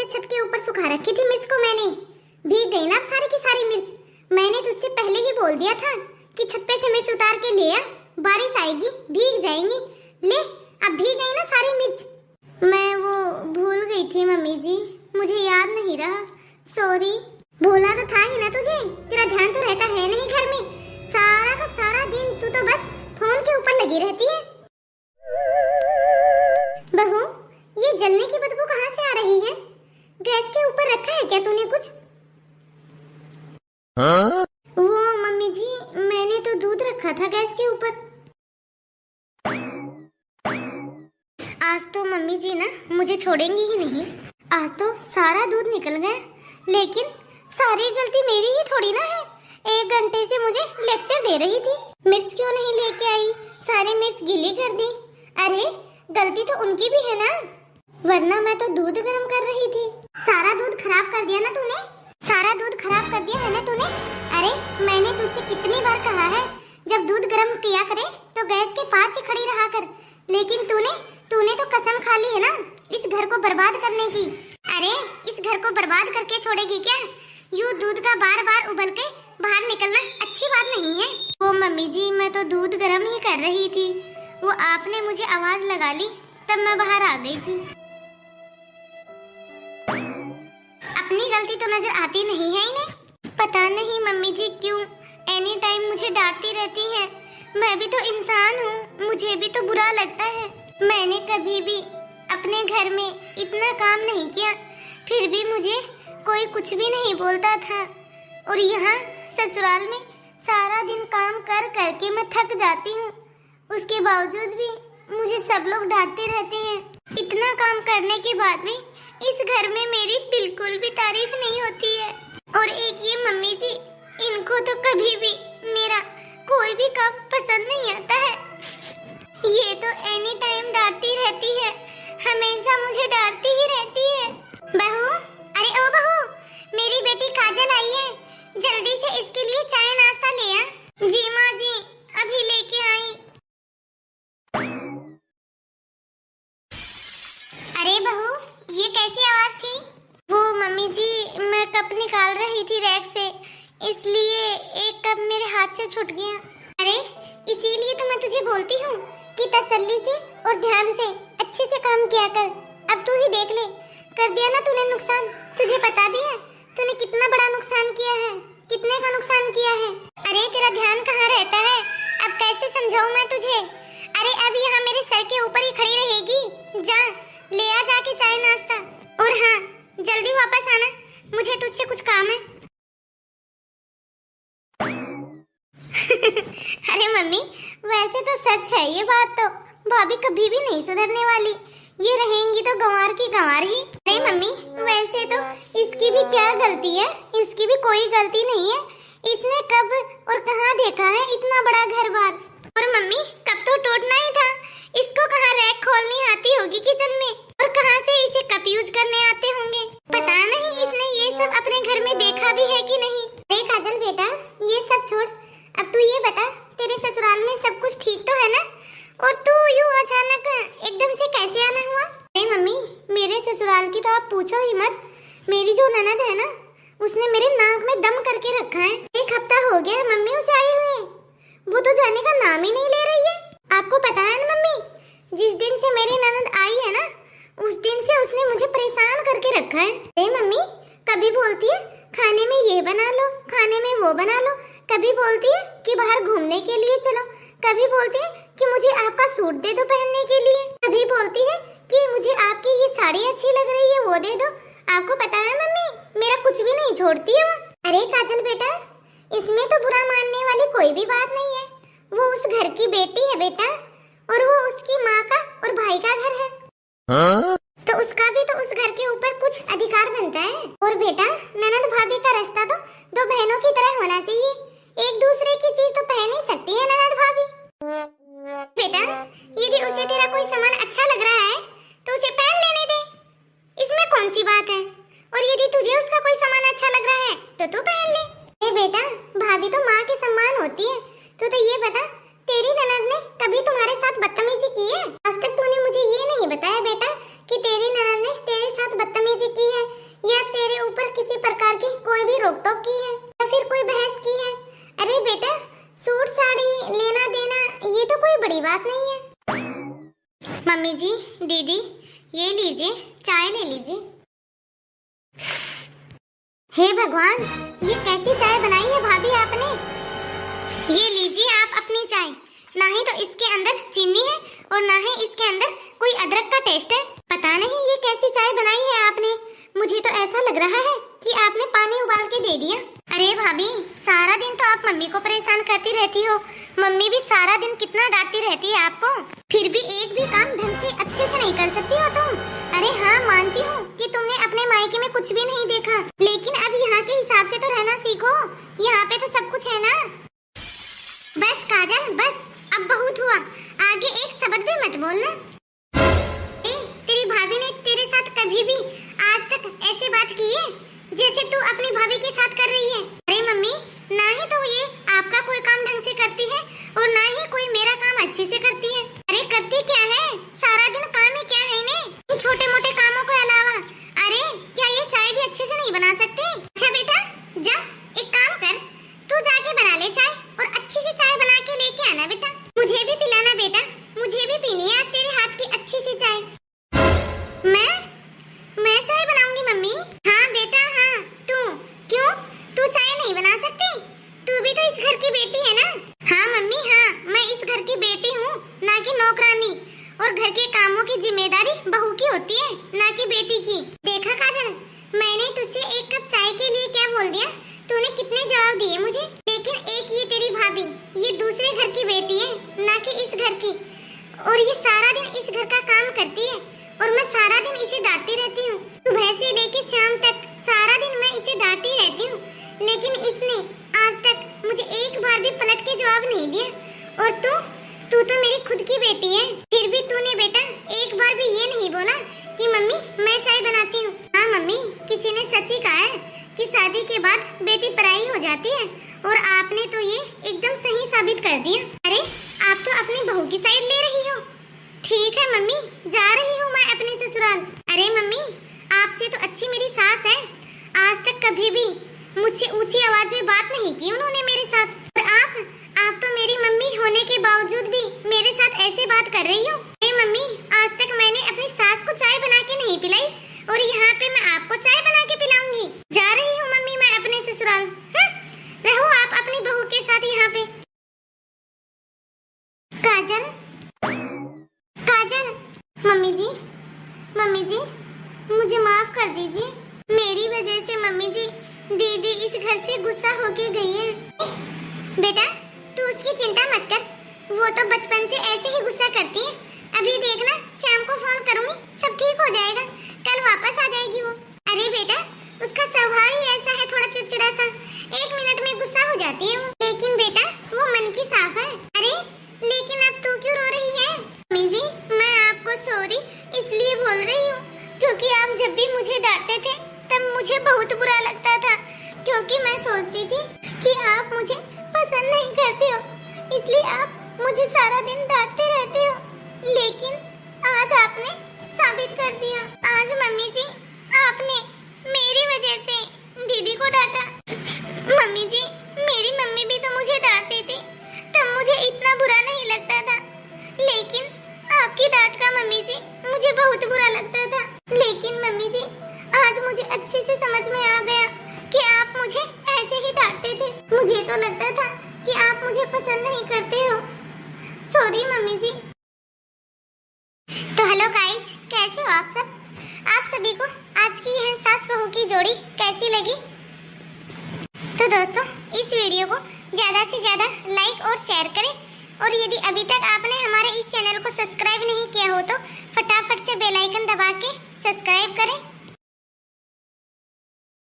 तुझसे छत के ऊपर सुखा रखी थी मिर्च को मैंने, भीग गई ना सारी की सारी मिर्च। मैंने तुझसे पहले ही बोल दिया था कि छत पे से मिर्च उतार के ले आ, बारिश आएगी भीग जाएंगी। ले अब भीग गई ना सारी मिर्च। मैं वो भूल गई थी मम्मी जी, मुझे याद नहीं रहा, सॉरी। भूला तो था ही ना तुझे, तेरा ध्यान तो रहता है नहीं घर में। सारा का सारा दिन तू तो बस फोन के ऊपर लगी रहती है। बहू, ये जलने की बदबू कहाँ से आ रही है? गैस के ऊपर रखा है क्या तूने कुछ? हाँ? वो मम्मी जी, मैंने तो दूध रखा था गैस के ऊपर। आज तो मम्मी जी ना मुझे छोड़ेंगी ही नहीं। आज तो सारा दूध निकल गया, लेकिन सारी गलती मेरी ही थोड़ी ना है। 1 घंटे से मुझे लेक्चर दे रही थी, मिर्च क्यों नहीं लेके आई, सारी मिर्च गीली कर दी। अरे गलती तो उनकी भी है ना, वरना मैं तो दूध गर्म कर रही थी। सारा दूध खराब कर दिया ना तूने, सारा दूध खराब कर दिया है ना तूने। अरे मैंने तुझसे कितनी बार कहा है, जब दूध गर्म किया करे तो गैस के पास ही खड़ी रहा कर, लेकिन तूने तो कसम खा ली है ना इस घर को बर्बाद करने की। अरे इस घर को बर्बाद करके छोड़ेगी क्या? यूं दूध का बार बार उबल के बाहर निकलना अच्छी बात नहीं है। वो मम्मी जी, मैं तो दूध गर्म ही कर रही थी, वो आपने मुझे आवाज लगा ली तब मैं बाहर आ गई थी। अपनी गलती तो नजर आती नहीं है इन्हें। पता नहीं मम्मी जी क्यों एनी टाइम मुझे डांटती रहती हैं। मैं भी तो इंसान हूँ, मुझे भी तो बुरा लगता है। मैंने कभी भी अपने घर में इतना काम नहीं किया, फिर भी मुझे कोई कुछ भी नहीं बोलता था। और यहाँ ससुराल में सारा दिन काम कर करके मैं थक जाती हूँ, उसके बावजूद भी मुझे सब लोग डांटते रहते हैं। इतना काम करने के बाद भी इस घर में मेरी बिल्कुल भी तारीफ नहीं होती है। और एक ये मम्मी जी, इनको तो कभी भी मेरा कोई भी काम पसंद नहीं आता है। ये तो एनी टाइम डांटती रहती है, हमेशा मुझे डांटती ही रहती है। बहू, अरे ओ बहू, मेरी बेटी काजल आई है, जल्दी से इसके लिए चाय नाश्ता ले आ। जी माँ जी, अभी लेके आई। अरे बहू, ये कैसी आवाज थी? वो मम्मी जी, मैं कप निकाल रही थी रैक से, इसलिए एक कप मेरे हाथ से छूट गया। अरे इसीलिए तो मैं तुझे बोलती हूँ कि तसल्ली से और ध्यान से अच्छे से काम किया कर। अब तू ही देख ले, कर दिया ना तूने नुकसान। तुझे पता भी है तूने कितना बड़ा नुकसान किया है, कितने का नुकसान किया है। अरे तेरा ध्यान कहाँ रहता है, अब कैसे समझाऊं मैं तुझे। अरे अब यहाँ मेरे सर के ऊपर ही खड़ी रहेगी, जा ले आ जाके चाय नाश्ता। और हाँ, जल्दी वापस आना, मुझे तुझसे कुछ काम है। अरे मम्मी, वैसे तो सच है ये बात, तो भाभी कभी भी नहीं सुधरने वाली, ये रहेंगी तो गंवार की गंवार ही। नहीं मम्मी, वैसे तो इसकी भी क्या गलती है, इसकी भी कोई गलती नहीं है। इसने कब और कहाँ देखा है इतना बड़ा घर बार। और मम्मी, कब तो टूटना ही था, इसको कहाँ रैक खोलनी आती होगी किचन में, और कहाँ से इसे कप यूज करने आते होंगे। पता नहीं इसने ये सब अपने घर में देखा भी है कि नहीं। अरे काजल बेटा, ये सब छोड़, अब तू ये बता, तेरे ससुराल में सब कुछ ठीक तो है ना? और तू यूं अचानक एकदम से कैसे आना हुआ? अरे मम्मी, मेरे ससुराल की तो आप पूछो ही मत। मेरी जो ननद है ना, उसने मेरे नाक में दम करके रखा है। 1 हफ्ता हो गया मम्मी उसे आए हुए, वो तो जाने का नाम ही नहीं ले रही है। आपको पता है ना मम्मी, जिस दिन से मेरी ननद आई है ना, उस दिन से उसने मुझे परेशान करके रखा है। अरे मम्मी, कभी बोलती है खाने में ये बना लो, खाने में वो बना लो, कभी बोलती है कि बाहर घूमने के लिए चलो, कभी बोलती है कि मुझे आपका सूट दे दो पहनने के लिए, कभी बोलती है कि मुझे आपकी ये साड़ी अच्छी लग रही है वो दे दो। आपको पता है मम्मी, मेरा कुछ भी नहीं छोड़ती है वो। अरे काजल बेटा, इसमें तो बुरा मानने वाली कोई भी बात नहीं है, वो उस घर की बेटी है बेटा, और वो उसकी माँ का और भाई का घर है। हाँ? तो उसका भी तो उस घर के ऊपर कुछ अधिकार बनता है। और बेटा, ननद भाभी का रिश्ता तो 2 बहनों की तरह होना चाहिए, एक दूसरे की चीज तो पहन ही सकती है ननद भाभी। बेटा, यदि उसे तेरा कोई सामान अच्छा लग रहा है तो उसे पहन लेने दे, इसमें कौन सी बात है। और यदि तुझे उसका कोई सामान अच्छा लग रहा है तो तू पहन ले। ए बेटा, भाभी तो माँ के सम्मान होती है। तो ये बता, तेरी ननद ने कभी तुम्हारे साथ बदतमीजी की है? आज तक तूने मुझे ये नहीं बताया बेटा कि तेरी ननद ने तेरे साथ बदतमीजी की है। ले लीजिए। हे भगवान, ये कैसी चाय बनाई है भाभी आपने? ये लीजिए आप अपनी चाय। ना ही तो इसके अंदर चीनी है और ना ही इसके अंदर कोई अदरक का टेस्ट है। पता नहीं ये कैसी चाय बनाई है आपने। मुझे तो ऐसा लग रहा है कि आपने पानी उबाल के दे दिया। अरे भाभी, सारा दिन तो आप मम्मी को परेशान करती रहती हो। मम्मी भी सारा दिन कितना डांटती रहती है आपको, फिर भी एक भी काम ढंग से अच्छे से नहीं कर सकती हो तुम। अरे हाँ, मानती हूँ कि तुमने अपने मायके में कुछ भी नहीं देखा, लेकिन अब यहाँ के हिसाब से तो रहना सीखो। यहाँ पे तो सब कुछ है ना। बस काजल, बस अब बहुत हुआ। आगे एक शब्द भी मत बोलना। तेरी भाभी ने तेरे साथ कभी भी आज तक ऐसे बात की है जैसे तू अपनी भाभी के साथ कर रही है? अरे मम्मी, ना ही तो ये आपका कोई काम ढंग से करती है और ना ही कोई मेरा काम अच्छे से करती है। अरे करती क्या है? सारा दिन काम ही क्या है इन्हें, छोटे मोटे कामों के अलावा। अरे क्या ये चाय भी अच्छे से नहीं बना सकते? अच्छा बेटा, जा एक काम कर, तू जाके बना ले चाय और अच्छी सी चाय बना के लेके आना बेटा। मुझे भी पिलाना बेटा, मुझे भी पीनी है आज तेरे हाथ की अच्छी सी चाय। मैं चाय बनाऊंगी मम्मी? हाँ बेटा हाँ। तू क्यों? तू चाय नहीं बना सकती? तू भी तो इस घर की बेटी है ना? हाँ मम्मी हाँ, मैं इस घर की बेटी हूँ, ना कि नौकरानी। और घर के कामों की जिम्मेदारी बहू की होती है, ना कि बेटी की। देखा काजल, मैंने तुझसे एक कप चाय के लिए क्या बोल दिया? तूने कितने जवाब दिए मुझे। लेकिन एक ये तेरी भाभी, ये दूसरे घर की बेटी है, ना कि इस घर की। और ये सारा दिन इस घर का काम करती है और मैं सारा दिन इसे डांटती रहती हूँ। सुबह से लेकर शाम तक सारा दिन मैं इसे डांटती रहती हूँ, लेकिन इसने आज तक मुझे एक बार भी पलट के जवाब नहीं दिया। और तू तो मेरी खुद की बेटी है, फिर भी तूने बेटा एक बार भी ये नहीं बोला कि मम्मी मैं चाय बनाती हूँ। हाँ मम्मी, किसी ने सच ही कहा है कि शादी के बाद बेटी पराई हो जाती है, और आपने तो ये एकदम सही साबित कर दिया। अरे आप तो अपनी बहू की साइड ले रही हो। ठीक है मम्मी, जा रही हूँ मैं अपने ससुराल। अरे मम्मी, आपसे तो अच्छी मेरी सास है। आज तक कभी भी मुझसे ऊंची आवाज में बात नहीं की उन्होंने मेरे साथ। और आप तो मेरी मम्मी होने के बावजूद भी मेरे साथ ऐसे बात कर रही हो। अरे मम्मी, आज तक मैंने अपनी सास को चाय बना के नहीं पिलाई, और यहाँ पे मैं आपको चाय बना के पिलाऊंगी। जा रही हूँ मम्मी मैं अपने ससुराल। रहो आप अपनी बहू के साथ यहाँ पे। काजल, मम्मी जी मुझे माफ कर दीजिए। मेरी वजह से मम्मी जी दीदी इस घर से गुस्सा होके गई है। बेटा तू उसकी चिंता मत कर, वो तो बचपन से ऐसे ही गुस्सा करती है। अभी देखना, शाम को फोन करूंगी, सब ठीक हो जाएगा, कल वापस आ जाएगी वो। अरे बेटा, उसका स्वभाव ही ऐसा है, थोड़ा चिड़चिड़ा सा, 1 मिनट में गुस्सा हो जाती है वो। लेकिन बेटा वो मन की साफ है। अरे लेकिन अब तू क्यों रो रही है? मम्मी जी, मैं आपको सॉरी इसलिए बोल रही हूँ क्योंकि आप जब भी मुझे डांटते थे तब मुझे बहुत बुरा लगता था, क्योंकि मैं सोचती थी कि आप मुझे पसंद नहीं करते हो, इसलिए आप मुझे सारा दिन डांटते रहते हो। लेकिन आज आपने साबित कर दिया। आज मम्मी जी आपने मेरी वजह से दीदी को डांटा। मम्मी जी, मेरी मम्मी भी तो मुझे डांटती थी, तब मुझे इतना बुरा नहीं लगता था, लेकिन आपकी डांट का मम्मी जी मुझे बहुत बुरा लगता था। लेकिन मम्मी जी, आज मुझे अच्छे से समझ में आ गया कि आप मुझे ऐसे ही डांटते थे। मुझे तो लगता था कि आप मुझे पसंद नहीं करते हो। सॉरी मम्मी जी। तो हेलो गाइस, कैसे हो आप सब? आप सभी को आज की यह सास बहू की जोड़ी कैसी लगी? तो दोस्तों, इस वीडियो को ज्यादा से ज्यादा लाइक और शेयर करें, और यदि अभी तक आपने हमारे इस चैनल को सब्सक्राइब नहीं किया हो तो फटाफट से बेल आइकन दबा के सब्सक्राइब करें